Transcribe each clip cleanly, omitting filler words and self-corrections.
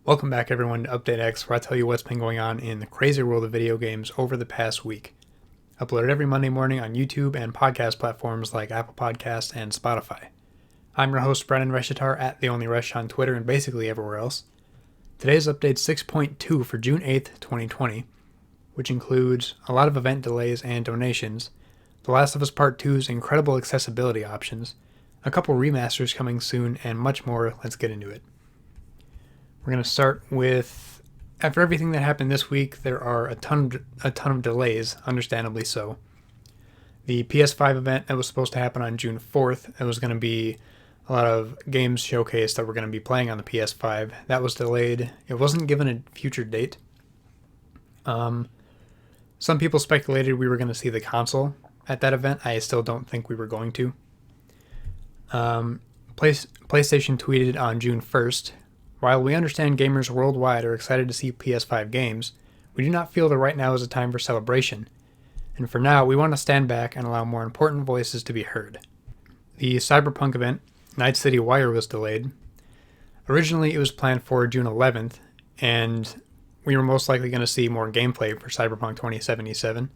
Welcome back everyone to Update X, where I tell you what's been going on in the crazy world of video games over the past week. Uploaded every Monday morning on YouTube and podcast platforms like Apple Podcasts and Spotify. I'm your host Brennan Reshitar at The Only Resh on Twitter and basically everywhere else. Today's update 6.2 for June 8th, 2020, which includes a lot of event delays and donations, The Last of Us Part 2's incredible accessibility options, a couple remasters coming soon, and much more. Let's get into it. We're going to start with, after everything that happened this week, there are a ton of delays, understandably so. The PS5 event that was supposed to happen on June 4th, it was going to be a lot of games showcased that we're going to be playing on the PS5. That was delayed. It wasn't given a future date. Some people speculated we were going to see the console at that event. I still don't think we were going to. PlayStation tweeted on June 1st, "While we understand gamers worldwide are excited to see PS5 games, we do not feel that right now is a time for celebration. And for now, we want to stand back and allow more important voices to be heard." The Cyberpunk event, Night City Wire, was delayed. Originally, it was planned for June 11th, and we were most likely going to see more gameplay for Cyberpunk 2077.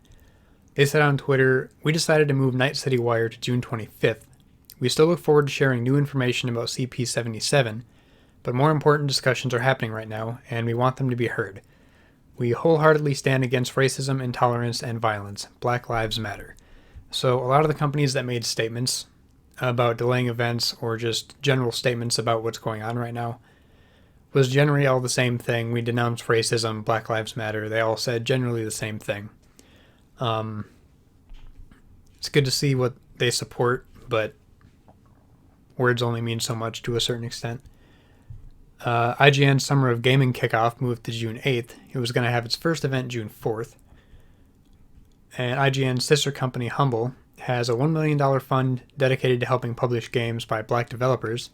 They said on Twitter, "We decided to move Night City Wire to June 25th. We still look forward to sharing new information about CP77, but more important discussions are happening right now, and we want them to be heard. We wholeheartedly stand against racism, intolerance, and violence. Black Lives Matter." So a lot of the companies that made statements about delaying events or just general statements about what's going on right now was generally all the same thing. We denounce racism, Black Lives Matter. They all said generally the same thing. It's good to see what they support, but words only mean so much to a certain extent. IGN's Summer of Gaming kickoff moved to June 8th. It was going to have its first event June 4th. And IGN's sister company Humble has a $1 million fund dedicated to helping publish games by black developers.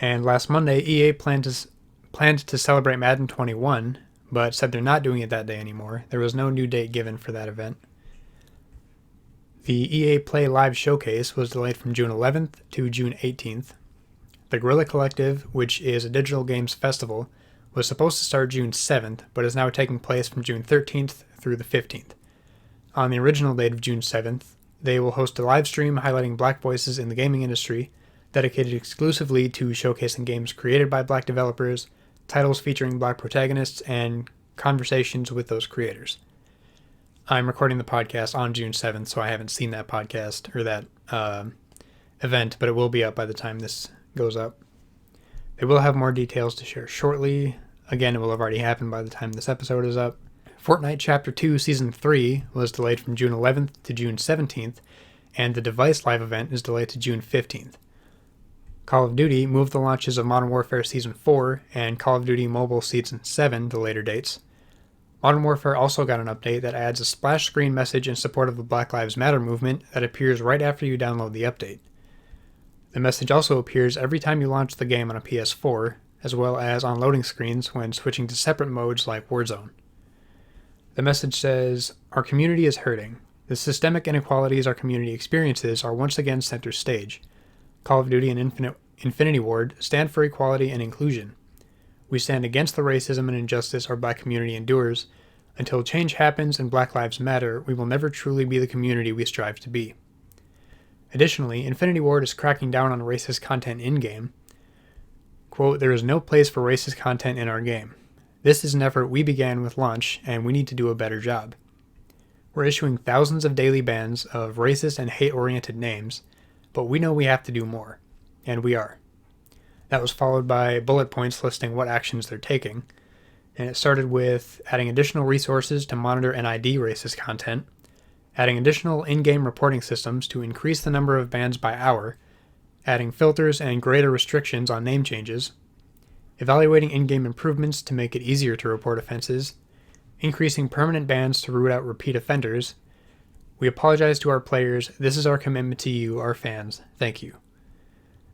And last Monday, EA planned to celebrate Madden 21, but said they're not doing it that day anymore. There was no new date given for that event. The EA Play Live Showcase was delayed from June 11th to June 18th. The Guerrilla Collective, which is a digital games festival, was supposed to start June 7th, but is now taking place from June 13th through the 15th. On the original date of June 7th, they will host a live stream highlighting black voices in the gaming industry, dedicated exclusively to showcasing games created by black developers, titles featuring black protagonists, and conversations with those creators. I'm recording the podcast on June 7th, so I haven't seen that podcast or that event, but it will be up by the time this goes up. They will have more details to share shortly. Again, it will have already happened by the time this episode is up. Fortnite Chapter 2 Season 3 was delayed from June 11th to June 17th, and the Device Live event is delayed to June 15th. Call of Duty moved the launches of Modern Warfare Season 4 and Call of Duty Mobile Season 7 to later dates. Modern Warfare also got an update that adds a splash screen message in support of the Black Lives Matter movement that appears right after you download the update. The message also appears every time you launch the game on a PS4, as well as on loading screens when switching to separate modes like Warzone. The message says, "Our community is hurting. The systemic inequalities our community experiences are once again center stage. Call of Duty and Infinity Ward stand for equality and inclusion. We stand against the racism and injustice our black community endures. Until change happens and Black Lives Matter, we will never truly be the community we strive to be." Additionally, Infinity Ward is cracking down on racist content in-game. Quote, "There is no place for racist content in our game. This is an effort we began with launch, and we need to do a better job. We're issuing thousands of daily bans of racist and hate-oriented names, but we know we have to do more, and we are." That was followed by bullet points listing what actions they're taking, and it started with adding additional resources to monitor and ID racist content, adding additional in-game reporting systems to increase the number of bans by hour, adding filters and greater restrictions on name changes, evaluating in-game improvements to make it easier to report offenses, increasing permanent bans to root out repeat offenders. "We apologize to our players. This is our commitment to you, our fans. Thank you."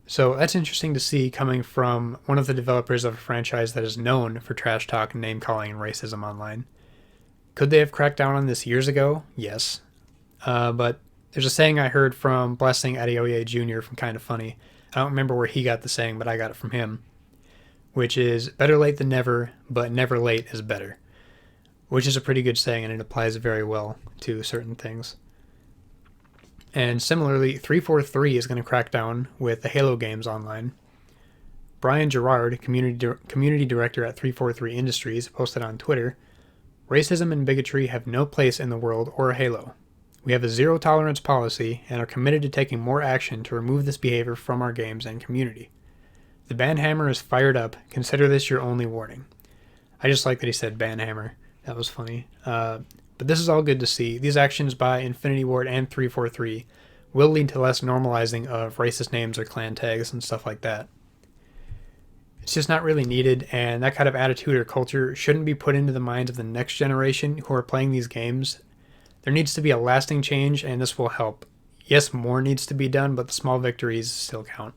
So that's interesting to see coming from one of the developers of a franchise that is known for trash talk, name-calling, and racism online. Could they have cracked down on this years ago? Yes. But there's a saying I heard from Blessing Adeoye Jr. from Kinda Funny. I don't remember where he got the saying, but I got it from him. which is better late than never, but never late is better, which is a pretty good saying and it applies very well to certain things. And similarly, 343 is going to crack down with the Halo games online. Brian Gerard, community director at 6.2-Industry, posted on Twitter, "Racism and bigotry have no place in the world or Halo. We have a zero-tolerance policy and are committed to taking more action to remove this behavior from our games and community. The banhammer is fired up. Consider this your only warning." I just like that he said banhammer. That was funny. But this is all good to see. These actions by Infinity Ward and 343 will lead to less normalizing of racist names or clan tags and stuff like that. It's just not really needed, and that kind of attitude or culture shouldn't be put into the minds of the next generation who are playing these games. There needs to be a lasting change, and this will help. Yes, more needs to be done, but the small victories still count.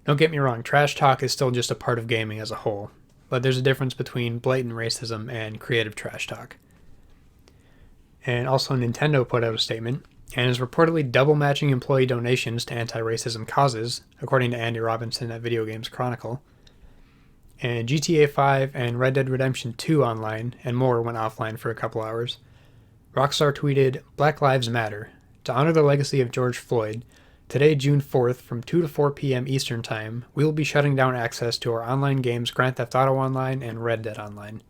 Don't get me wrong, trash talk is still just a part of gaming as a whole, but there's a difference between blatant racism and creative trash talk. And also Nintendo put out a statement, and is reportedly double matching employee donations to anti-racism causes, according to Andy Robinson at Video Games Chronicle. And GTA 5 and Red Dead Redemption 2 online and more went offline for a couple hours. Rockstar tweeted, "Black Lives Matter. To honor the legacy of George Floyd, today, June 4th, from 2 to 4 p.m. Eastern Time, we will be shutting down access to our online games Grand Theft Auto Online and Red Dead Online."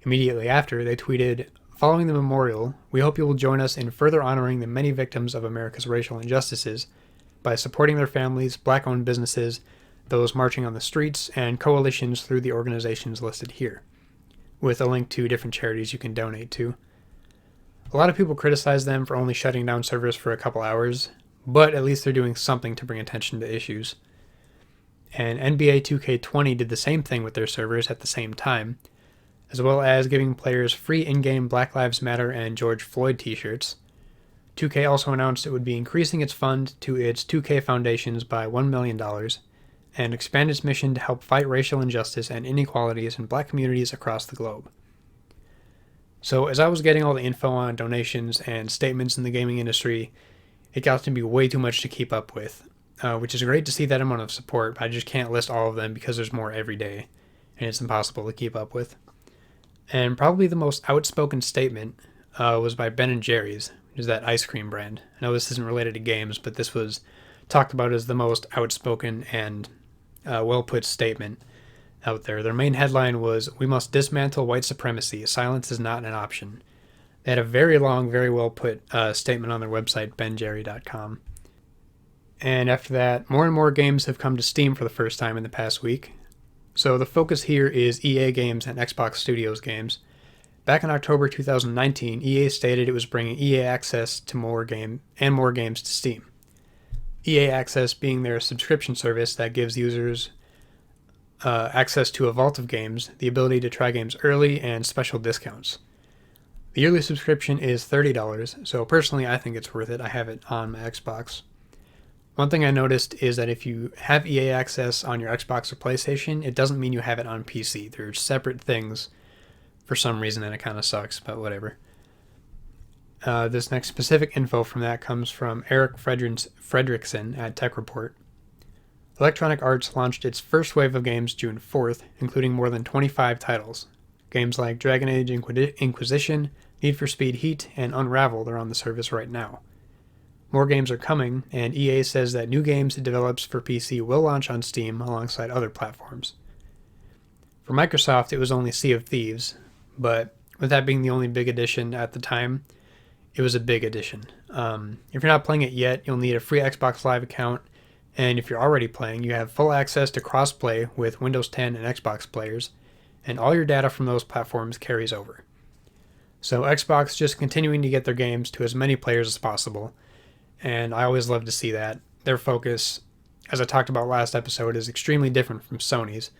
Immediately after, they tweeted, "Following the memorial, we hope you will join us in further honoring the many victims of America's racial injustices by supporting their families, black-owned businesses, those marching on the streets, and coalitions through the organizations listed here," with a link to different charities you can donate to. A lot of people criticize them for only shutting down servers for a couple hours, but at least they're doing something to bring attention to issues. And NBA 2K20 did the same thing with their servers at the same time, as well as giving players free in-game Black Lives Matter and George Floyd t-shirts. 2K also announced it would be increasing its fund to its 2K Foundations by $1 million, and expand its mission to help fight racial injustice and inequalities in black communities across the globe. So as I was getting all the info on donations and statements in the gaming industry, it got to be way too much to keep up with, which is great to see that amount of support, but I just can't list all of them because there's more every day, and it's impossible to keep up with. And probably the most outspoken statement was by Ben & Jerry's, which is that ice cream brand. I know this isn't related to games, but this was talked about as the most outspoken and well-put statement out there. Their main headline was, "We must dismantle white supremacy. Silence is not an option." They had a very long, very well-put statement on their website, benjerry.com. And after that, more and more games have come to Steam for the first time in the past week. So the focus here is EA games and Xbox Studios games. Back in October 2019, EA stated it was bringing EA Access to more games to Steam. EA Access being their subscription service that gives users access to a vault of games, the ability to try games early, and special discounts. The yearly subscription is $30, so personally I think it's worth it. I have it on my Xbox. One thing I noticed is that if you have EA Access on your Xbox or PlayStation, it doesn't mean you have it on PC. They're separate things for some reason, and it kind of sucks, but whatever. This next specific info from that comes from Eric Fredrickson at Tech Report. Electronic Arts launched its first wave of games June 4th, including more than 25 titles. Games like Dragon Age Inquisition, Need for Speed Heat, and Unraveled are on the service right now. More games are coming, and EA says that new games it develops for PC will launch on Steam alongside other platforms. For Microsoft, it was only Sea of Thieves, but with that being the only big addition at the time, it was a big addition. If you're not playing it yet, you'll need a free Xbox Live account, and if you're already playing, you have full access to cross-play with Windows 10 and Xbox players, and all your data from those platforms carries over. So Xbox just continuing to get their games to as many players as possible, and I always love to see that. Their focus, as I talked about last episode, is extremely different from Sony's.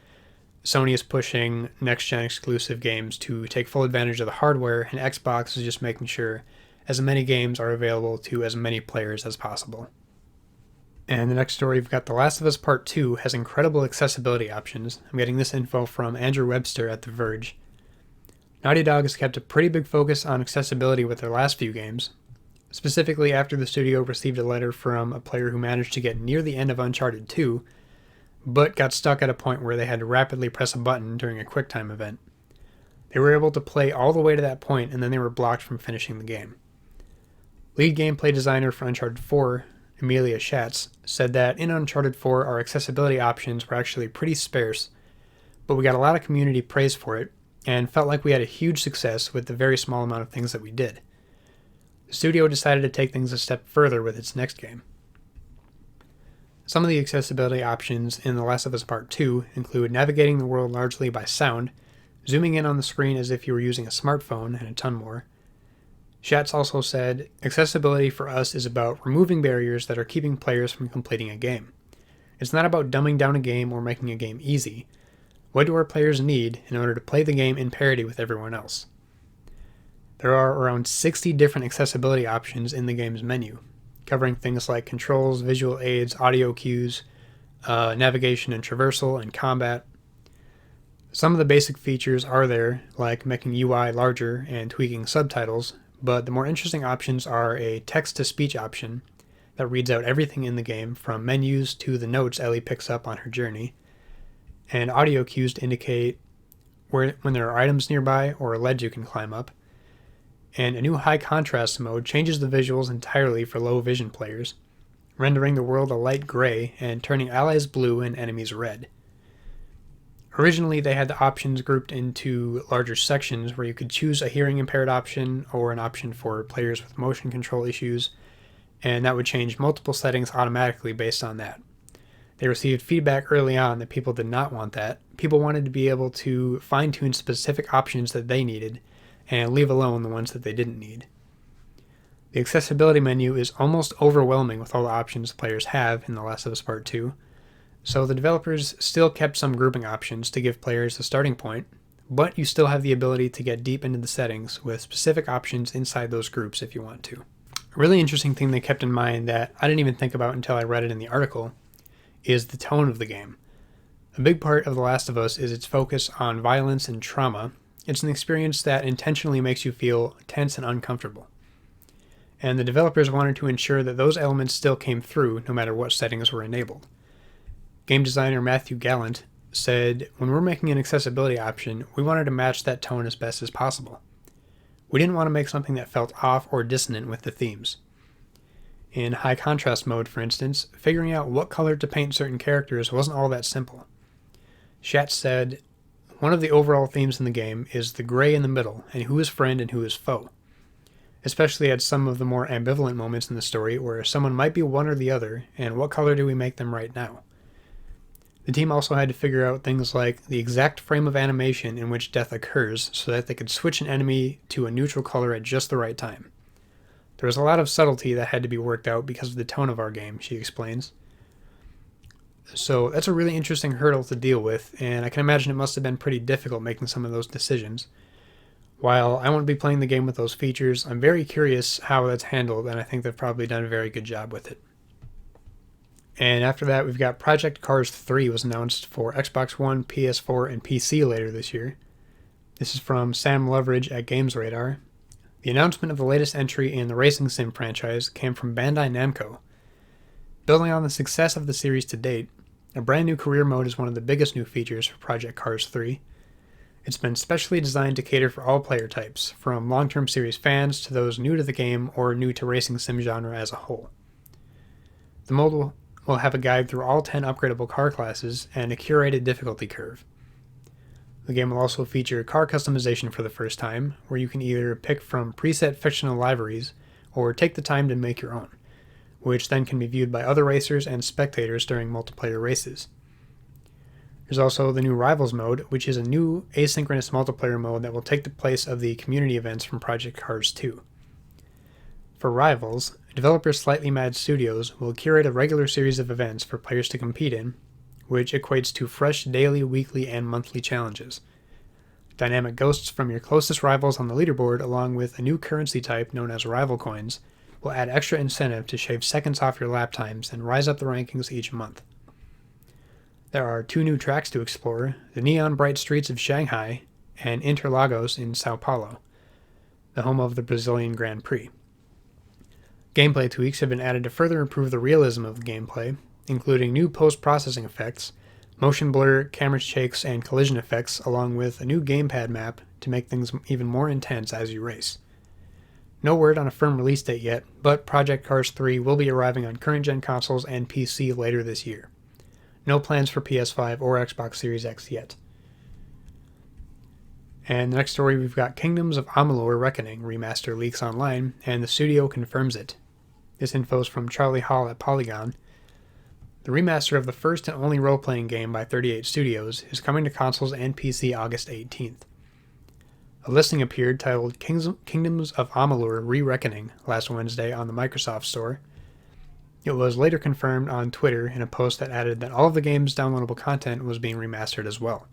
Sony is pushing next-gen exclusive games to take full advantage of the hardware, and Xbox is just making sure as many games are available to as many players as possible. And the next story, we've got The Last of Us Part 2 has incredible accessibility options. I'm getting this info from Andrew Webster at The Verge. Naughty Dog has kept a pretty big focus on accessibility with their last few games. Specifically, after the studio received a letter from a player who managed to get near the end of Uncharted 2, but got stuck at a point where they had to rapidly press a button during a QuickTime event. They were able to play all the way to that point, and then they were blocked from finishing the game. Lead gameplay designer for Uncharted 4, Emilia Schatz, said that in Uncharted 4 our accessibility options were actually pretty sparse, but we got a lot of community praise for it, and felt like we had a huge success with the very small amount of things that we did. The studio decided to take things a step further with its next game. Some of the accessibility options in The Last of Us Part 2 include navigating the world largely by sound, zooming in on the screen as if you were using a smartphone, and a ton more. Schatz also said, accessibility for us is about removing barriers that are keeping players from completing a game. It's not about dumbing down a game or making a game easy. What do our players need in order to play the game in parity with everyone else? There are around 60 different accessibility options in the game's menu, covering things like controls, visual aids, audio cues, navigation and traversal, and combat. Some of the basic features are there, like making UI larger and tweaking subtitles, but the more interesting options are a text-to-speech option that reads out everything in the game, from menus to the notes Ellie picks up on her journey, and audio cues to indicate when there are items nearby or a ledge you can climb up, and a new high contrast mode changes the visuals entirely for low vision players, rendering the world a light gray and turning allies blue and enemies red. Originally, they had the options grouped into larger sections where you could choose a hearing impaired option or an option for players with motion control issues, and that would change multiple settings automatically based on that. They received feedback early on that people did not want that. People wanted to be able to fine-tune specific options that they needed and leave alone the ones that they didn't need. The accessibility menu is almost overwhelming with all the options players have in The Last of Us Part 2, so the developers still kept some grouping options to give players a starting point, but you still have the ability to get deep into the settings with specific options inside those groups if you want to. A really interesting thing they kept in mind that I didn't even think about until I read it in the article is the tone of the game. A big part of The Last of Us is its focus on violence and trauma. It's an experience that intentionally makes you feel tense and uncomfortable. And the developers wanted to ensure that those elements still came through no matter what settings were enabled. Game designer Matthew Gallant said, when we're making an accessibility option, we wanted to match that tone as best as possible. We didn't want to make something that felt off or dissonant with the themes. In high contrast mode, for instance, figuring out what color to paint certain characters wasn't all that simple. Schatz said, one of the overall themes in the game is the gray in the middle and who is friend and who is foe, especially at some of the more ambivalent moments in the story where someone might be one or the other, and what color do we make them right now? The team also had to figure out things like the exact frame of animation in which death occurs so that they could switch an enemy to a neutral color at just the right time. There was a lot of subtlety that had to be worked out because of the tone of our game, she explains. So that's a really interesting hurdle to deal with, and I can imagine it must have been pretty difficult making some of those decisions. While I won't be playing the game with those features, I'm very curious how that's handled, and I think they've probably done a very good job with it. And after that, we've got Project Cars 3 was announced for Xbox One, PS4, and PC later this year. This is from Sam Loveridge at GamesRadar. The announcement of the latest entry in the racing sim franchise came from Bandai Namco. Building on the success of the series to date, a brand new career mode is one of the biggest new features for Project Cars 3. It's been specially designed to cater for all player types, from long-term series fans to those new to the game or new to racing sim genre as a whole. The mode will have a guide through all 10 upgradable car classes and a curated difficulty curve. The game will also feature car customization for the first time, where you can either pick from preset fictional liveries or take the time to make your own, which then can be viewed by other racers and spectators during multiplayer races. There's also the new Rivals mode, which is a new asynchronous multiplayer mode that will take the place of the community events from Project Cars 2. For Rivals, developer Slightly Mad Studios will curate a regular series of events for players to compete in, which equates to fresh daily, weekly, and monthly challenges. Dynamic ghosts from your closest rivals on the leaderboard, along with a new currency type known as Rival Coins, will add extra incentive to shave seconds off your lap times and rise up the rankings each month. There are 2 new tracks to explore, the neon bright streets of Shanghai and Interlagos in Sao Paulo, the home of the Brazilian Grand Prix. Gameplay tweaks have been added to further improve the realism of the gameplay, including new post-processing effects, motion blur, camera shakes, and collision effects, along with a new gamepad map to make things even more intense as you race. No word on a firm release date yet, but Project Cars 3 will be arriving on current-gen consoles and PC later this year. No plans for PS5 or Xbox Series X yet. And the next story, we've got Kingdoms of Amalur Reckoning remaster leaks online, and the studio confirms it. This info is from Charlie Hall at Polygon. The remaster of the first and only role-playing game by 38 Studios is coming to consoles and PC August 18th. A listing appeared titled Kingdoms of Amalur Re-Reckoning last Wednesday on the Microsoft Store. It was later confirmed on Twitter in a post that added that all of the game's downloadable content was being remastered as well.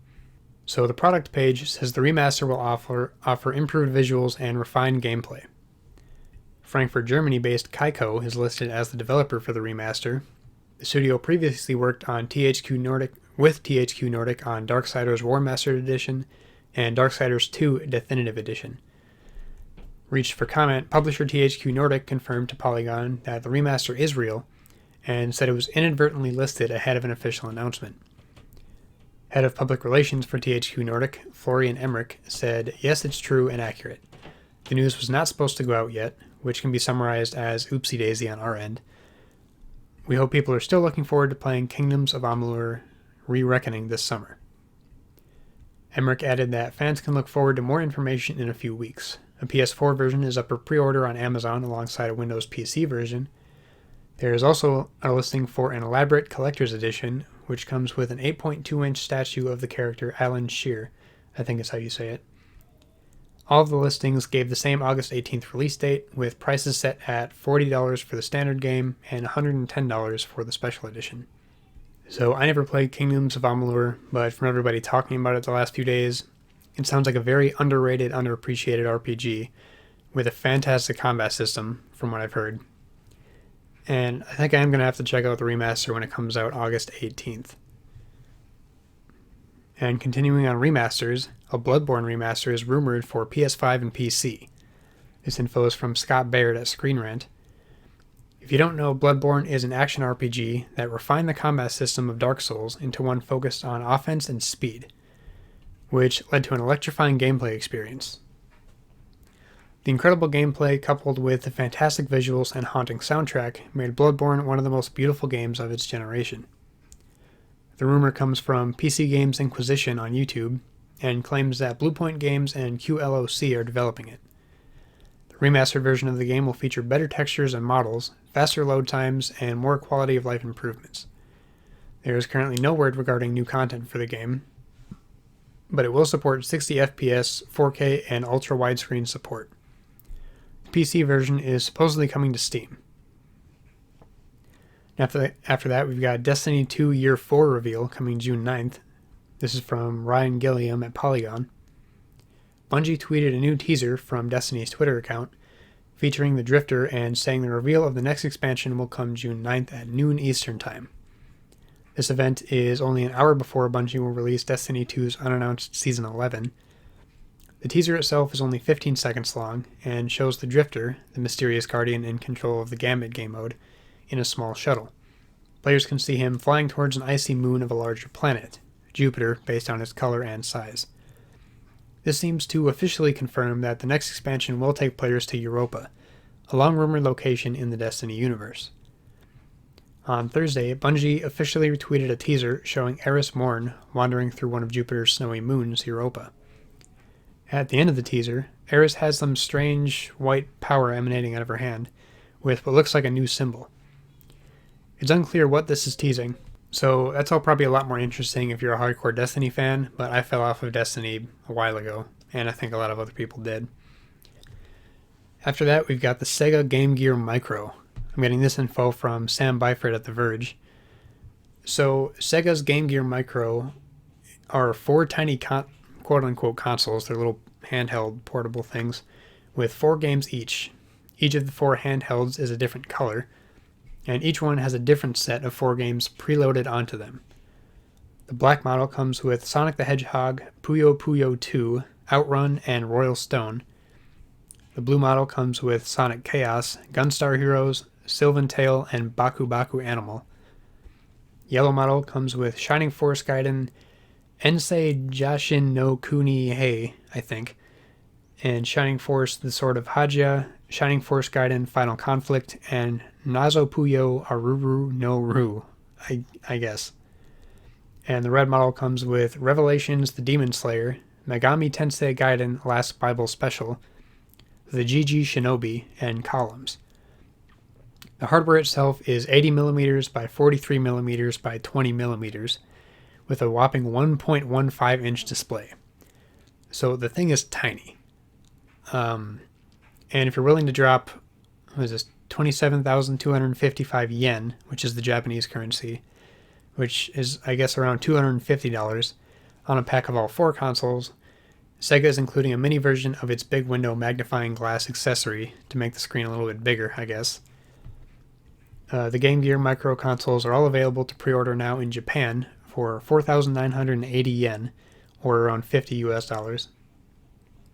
So the product page says the remaster will offer improved visuals and refined gameplay. Frankfurt, Germany-based Kaiko is listed as the developer for the remaster. The studio previously worked on THQ Nordic on Darksiders War Mastered Edition and Darksiders 2 Definitive Edition. Reached for comment, publisher THQ Nordic confirmed to Polygon that the remaster is real and said it was inadvertently listed ahead of an official announcement. Head of Public Relations for THQ Nordic, Florian Emmerich, said, "Yes, it's true and accurate. The news was not supposed to go out yet," which can be summarized as oopsie daisy on our end. "We hope people are still looking forward to playing Kingdoms of Amalur Re-Reckoning this summer." Emmerich added that fans can look forward to more information in a few weeks. A PS4 version is up for pre-order on Amazon alongside a Windows PC version. There is also a listing for an elaborate collector's edition, which comes with an 8.2-inch statue of the character Alan Shear, I think is how you say it. All of the listings gave the same August 18th release date, with prices set at $40 for the standard game and $110 for the special edition. So I never played Kingdoms of Amalur, but from everybody talking about it the last few days, it sounds like a very underrated, underappreciated RPG with a fantastic combat system, from what I've heard. And I think I am going to have to check out the remaster when it comes out August 18th. And continuing on remasters, a Bloodborne remaster is rumored for PS5 and PC. This info is from Scott Baird at Screen Rant. If you don't know, Bloodborne is an action RPG that refined the combat system of Dark Souls into one focused on offense and speed, which led to an electrifying gameplay experience. The incredible gameplay, coupled with the fantastic visuals and haunting soundtrack, made Bloodborne one of the most beautiful games of its generation. The rumor comes from PC Games Inquisition on YouTube, and claims that Bluepoint Games and TLOU2 are developing it. The remastered version of the game will feature better textures and models, faster load times, and more quality of life improvements. There is currently no word regarding new content for the game, but it will support 60 FPS, 4K, and ultra widescreen support. The PC version is supposedly coming to Steam. After that, we've got Destiny 2 Year 4 reveal coming June 9th. This is from Ryan Gilliam at Polygon. Bungie tweeted a new teaser from Destiny's Twitter account featuring the Drifter and saying the reveal of the next expansion will come June 9th at noon Eastern Time. This event is only an hour before Bungie will release Destiny 2's unannounced Season 11. The teaser itself is only 15 seconds long and shows the Drifter, the mysterious guardian in control of the Gambit game mode, in a small shuttle. Players can see him flying towards an icy moon of a larger planet, Jupiter, based on its color and size. This seems to officially confirm that the next expansion will take players to Europa, a long-rumored location in the Destiny universe. On Thursday, Bungie officially retweeted a teaser showing Eris Morn wandering through one of Jupiter's snowy moons, Europa. At the end of the teaser, Eris has some strange white power emanating out of her hand, with what looks like a new symbol. It's unclear what this is teasing, so that's all probably a lot more interesting if you're a hardcore Destiny fan, but I fell off of Destiny a while ago, and I think a lot of other people did. After that, we've got the Sega Game Gear Micro. I'm getting this info from Sam Byford at The Verge. So, Sega's Game Gear Micro are four tiny quote-unquote consoles. They're little handheld portable things with 4 games each. Each of the 4 handhelds is a different color, and each one has a different set of 4 games preloaded onto them. The black model comes with Sonic the Hedgehog, Puyo Puyo 2, Outrun, and Royal Stone. The blue model comes with Sonic Chaos, Gunstar Heroes, Sylvan Tale, and Baku Baku Animal. Yellow model comes with Shining Force Gaiden, Ensei Jashin no Kuni Hei, I think, and Shining Force The Sword of Hajia, Shining Force Gaiden Final Conflict, and Nazo Puyo Aruru no Ru, I guess. And the red model comes with Revelations The Demon Slayer, Megami Tensei Gaiden Last Bible Special, the GG Shinobi, and Columns. The hardware itself is 80mm by 43mm by 20mm, with a whopping 1.15 inch display. So the thing is tiny. And if you're willing to drop, what is this, 27,255 yen, which is the Japanese currency, which is, I guess, around $250, on a pack of all 4 consoles, Sega is including a mini version of its big window magnifying glass accessory to make the screen a little bit bigger, I guess. The Game Gear micro consoles are all available to pre-order now in Japan for 4,980 yen, or around $50 US,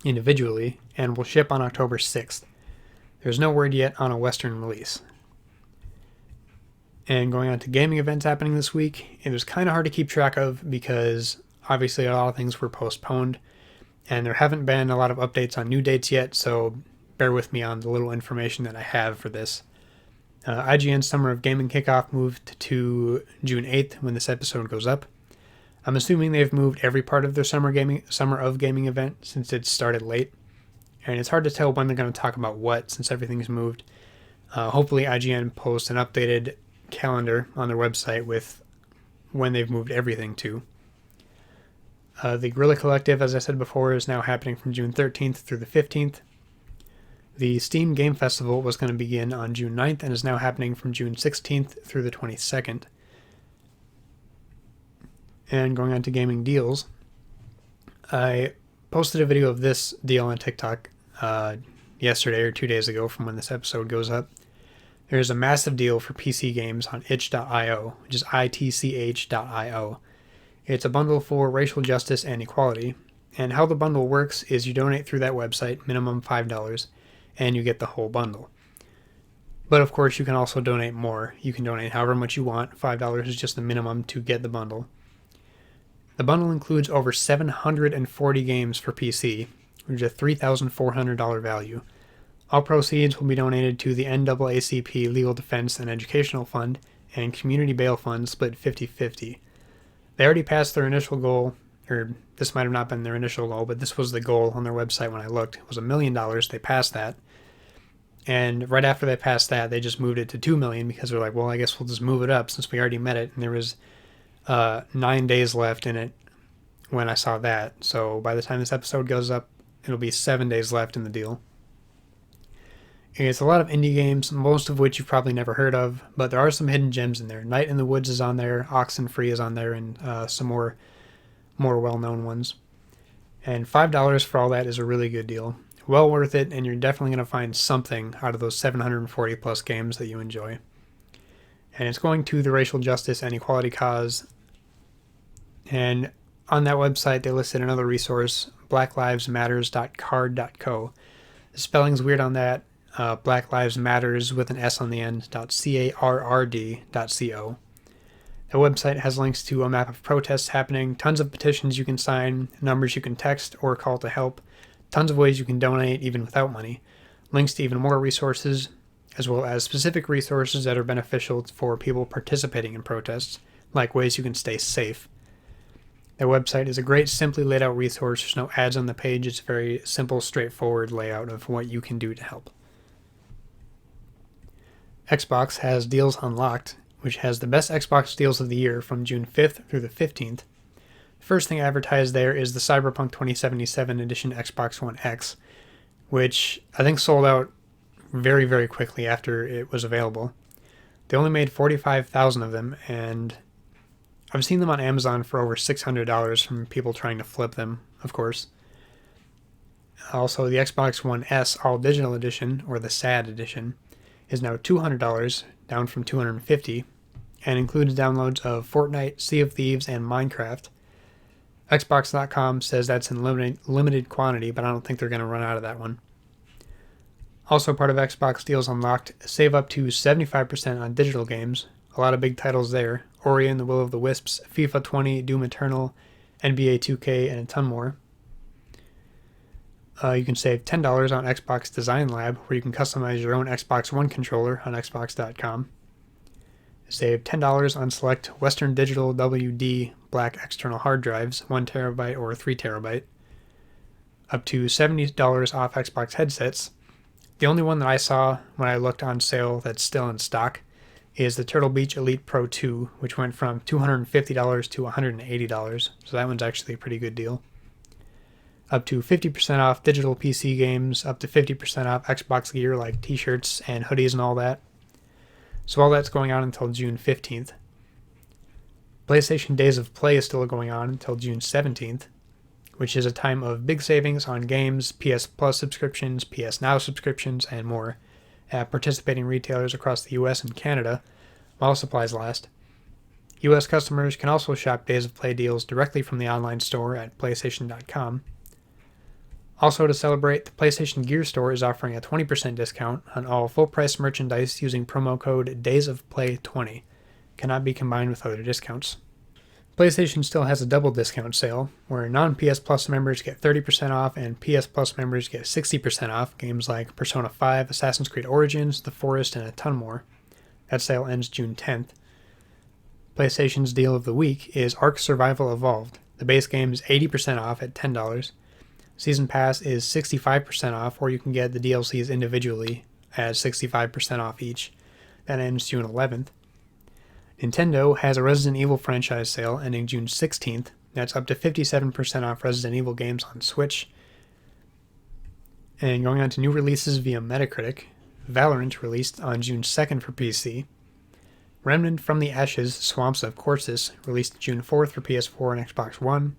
individually, and will ship on October 6th. There's no word yet on a Western release. And going on to gaming events happening this week, it was kind of hard to keep track of because obviously a lot of things were postponed, and there haven't been a lot of updates on new dates yet, so bear with me on the little information that I have for this. IGN's Summer of Gaming Kickoff moved to June 8th when this episode goes up. I'm assuming they've moved every part of their Summer of Gaming event since it started late, and it's hard to tell when they're going to talk about what since everything's moved. Hopefully IGN posts an updated calendar on their website with when they've moved everything to. The Guerrilla Collective, as I said before, is now happening from June 13th through the 15th. The Steam Game Festival was going to begin on June 9th and is now happening from June 16th through the 22nd. And going on to gaming deals, I posted a video of this deal on TikTok yesterday or 2 days ago from when this episode goes up. There's a massive deal for PC games on itch.io, which is itch.io. It's a bundle for racial justice and equality, and how the bundle works is you donate through that website, minimum $5, and you get the whole bundle. But of course you can also donate more. You can donate however much you want. $5 is just the minimum to get the bundle. The bundle includes over 740 games for PC, which is a $3,400 value. All proceeds will be donated to the NAACP Legal Defense and Educational Fund and Community Bail Fund, split 50-50. They already passed their initial goal, or this might have not been their initial goal, but this was the goal on their website when I looked. It was $1 million. They passed that. And right after they passed that, they just moved it to $2 million because they're like, well, I guess we'll just move it up since we already met it. And there was 9 days left in it when I saw that. So by the time this episode goes up, it'll be 7 days left in the deal. It's a lot of indie games, most of which you've probably never heard of, but there are some hidden gems in there. Night in the Woods is on there, Oxenfree is on there, and some more well-known ones. And $5 for all that is a really good deal. Well worth it, and you're definitely going to find something out of those 740 plus games that you enjoy. And it's going to the racial justice and equality cause. And on that website, they listed another resource, blacklivesmatters.card.co. The spelling's weird on that. Black Lives Matters with an S on the end, .carrd.co. The website has links to a map of protests happening, tons of petitions you can sign, numbers you can text or call to help, tons of ways you can donate even without money, links to even more resources, as well as specific resources that are beneficial for people participating in protests, like ways you can stay safe. The website is a great, simply laid out resource. There's no ads on the page. It's a very simple, straightforward layout of what you can do to help. Xbox has Deals Unlocked, which has the best Xbox deals of the year from June 5th through the 15th. The first thing advertised there is the Cyberpunk 2077 edition Xbox One X, which I think sold out very, very quickly after it was available. They only made 45,000 of them, and I've seen them on Amazon for over $600 from people trying to flip them, of course. Also, the Xbox One S All Digital Edition, or the SAD Edition, is now $200, down from $250, and includes downloads of Fortnite, Sea of Thieves, and Minecraft. Xbox.com says that's in limited quantity, but I don't think they're going to run out of that one. Also part of Xbox Deals Unlocked, save up to 75% on digital games, A lot of big titles there. Ori and the Will of the Wisps, FIFA 20, Doom Eternal, NBA 2K, and a ton more. You can save $10 on Xbox Design Lab, where you can customize your own Xbox One controller on Xbox.com. Save $10 on select Western Digital WD black external hard drives, 1TB or 3TB. Up to $70 off Xbox headsets. The only one that I saw when I looked on sale that's still in stock is the Turtle Beach Elite Pro 2, which went from $250 to $180, so that one's actually a pretty good deal. Up to 50% off digital PC games, up to 50% off Xbox gear like t-shirts and hoodies and all that. So all that's going on until June 15th. PlayStation Days of Play is still going on until June 17th, which is a time of big savings on games, PS Plus subscriptions, PS Now subscriptions, and more at participating retailers across the US and Canada while supplies last. US customers can also shop Days of Play deals directly from the online store at PlayStation.com. Also, to celebrate, the PlayStation Gear Store is offering a 20% discount on all full-price merchandise using promo code DaysOfPlay20. Cannot be combined with other discounts. PlayStation still has a double discount sale, where non-PS Plus members get 30% off and PS Plus members get 60% off games like Persona 5, Assassin's Creed Origins, The Forest, and a ton more. That sale ends June 10th. PlayStation's deal of the week is Ark Survival Evolved. The base game is 80% off at $10. Season Pass is 65% off, or you can get the DLCs individually at 65% off each. That ends June 11th. Nintendo has a Resident Evil franchise sale ending June 16th. That's up to 57% off Resident Evil games on Switch. And going on to new releases via Metacritic, Valorant released on June 2nd for PC. Remnant from the Ashes, Swamps of Corsus released June 4th for PS4 and Xbox One.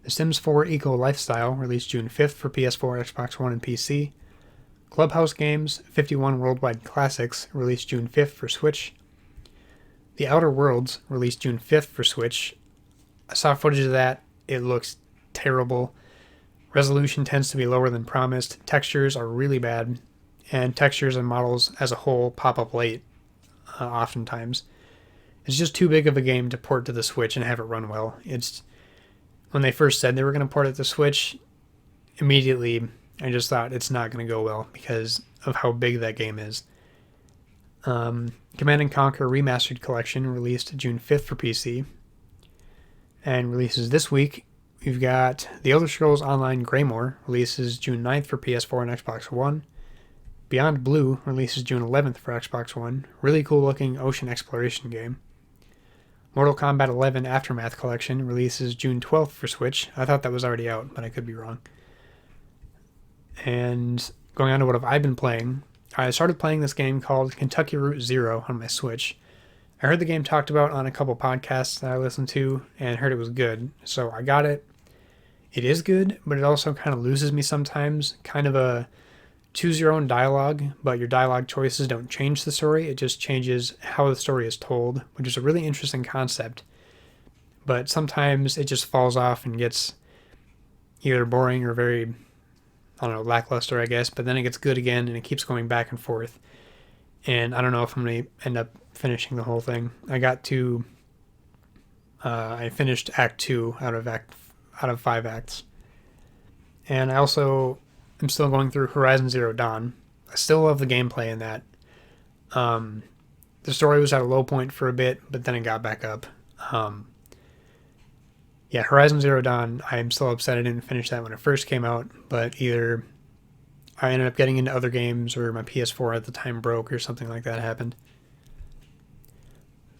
The Sims 4 Eco Lifestyle released June 5th for PS4, Xbox One, and PC. Clubhouse Games 51 Worldwide Classics released June 5th for Switch. The Outer Worlds released June 5th for Switch. I saw footage of that. It looks terrible. Resolution tends to be lower than promised. Textures are really bad. And textures and models as a whole pop up late, oftentimes. It's just too big of a game to port to the Switch and have it run well. When they first said they were going to port it to Switch, immediately I just thought it's not going to go well because of how big that game is. Command & Conquer Remastered Collection released June 5th for PC. And releases this week, we've got The Elder Scrolls Online Greymoor releases June 9th for PS4 and Xbox One. Beyond Blue releases June 11th for Xbox One. Really cool looking ocean exploration game. Mortal Kombat 11 Aftermath Collection releases June 12th for Switch. I thought that was already out, but I could be wrong. And going on to what I've been playing, I started playing this game called Kentucky Route Zero on my Switch. I heard the game talked about on a couple podcasts that I listened to and heard it was good, so I got it. It is good, but it also kind of loses me sometimes. Kind of a choose your own dialogue, but your dialogue choices don't change the story. It just changes how the story is told, which is a really interesting concept. But sometimes it just falls off and gets either boring or very, lackluster, I guess. But then it gets good again and it keeps going back and forth. And I don't know if I'm going to end up finishing the whole thing. I finished Act 2 out of 5 acts. And I'm still going through Horizon Zero Dawn. I still love the gameplay in that. The story was at a low point for a bit, but then it got back up. Horizon Zero Dawn, I'm still upset I didn't finish that when it first came out, but either I ended up getting into other games or my PS4 at the time broke or something like that happened.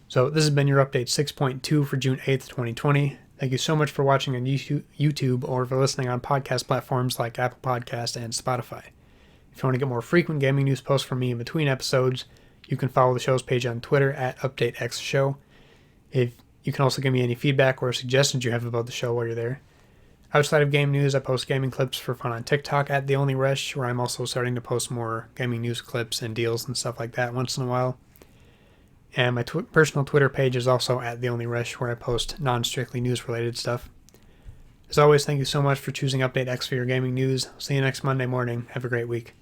So this has been your update 6.2 for June 8th, 2020. Thank you so much for watching on YouTube or for listening on podcast platforms like Apple Podcasts and Spotify. If you want to get more frequent gaming news posts from me in between episodes, you can follow the show's page on Twitter at UpdateXShow. You can also give me any feedback or suggestions you have about the show while you're there. Outside of game news, I post gaming clips for fun on TikTok at The Only Rush, where I'm also starting to post more gaming news clips and deals and stuff like that once in a while. And my personal Twitter page is also at The Only Rush, where I post non-strictly news-related stuff. As always, thank you so much for choosing Update X for your gaming news. See you next Monday morning. Have a great week.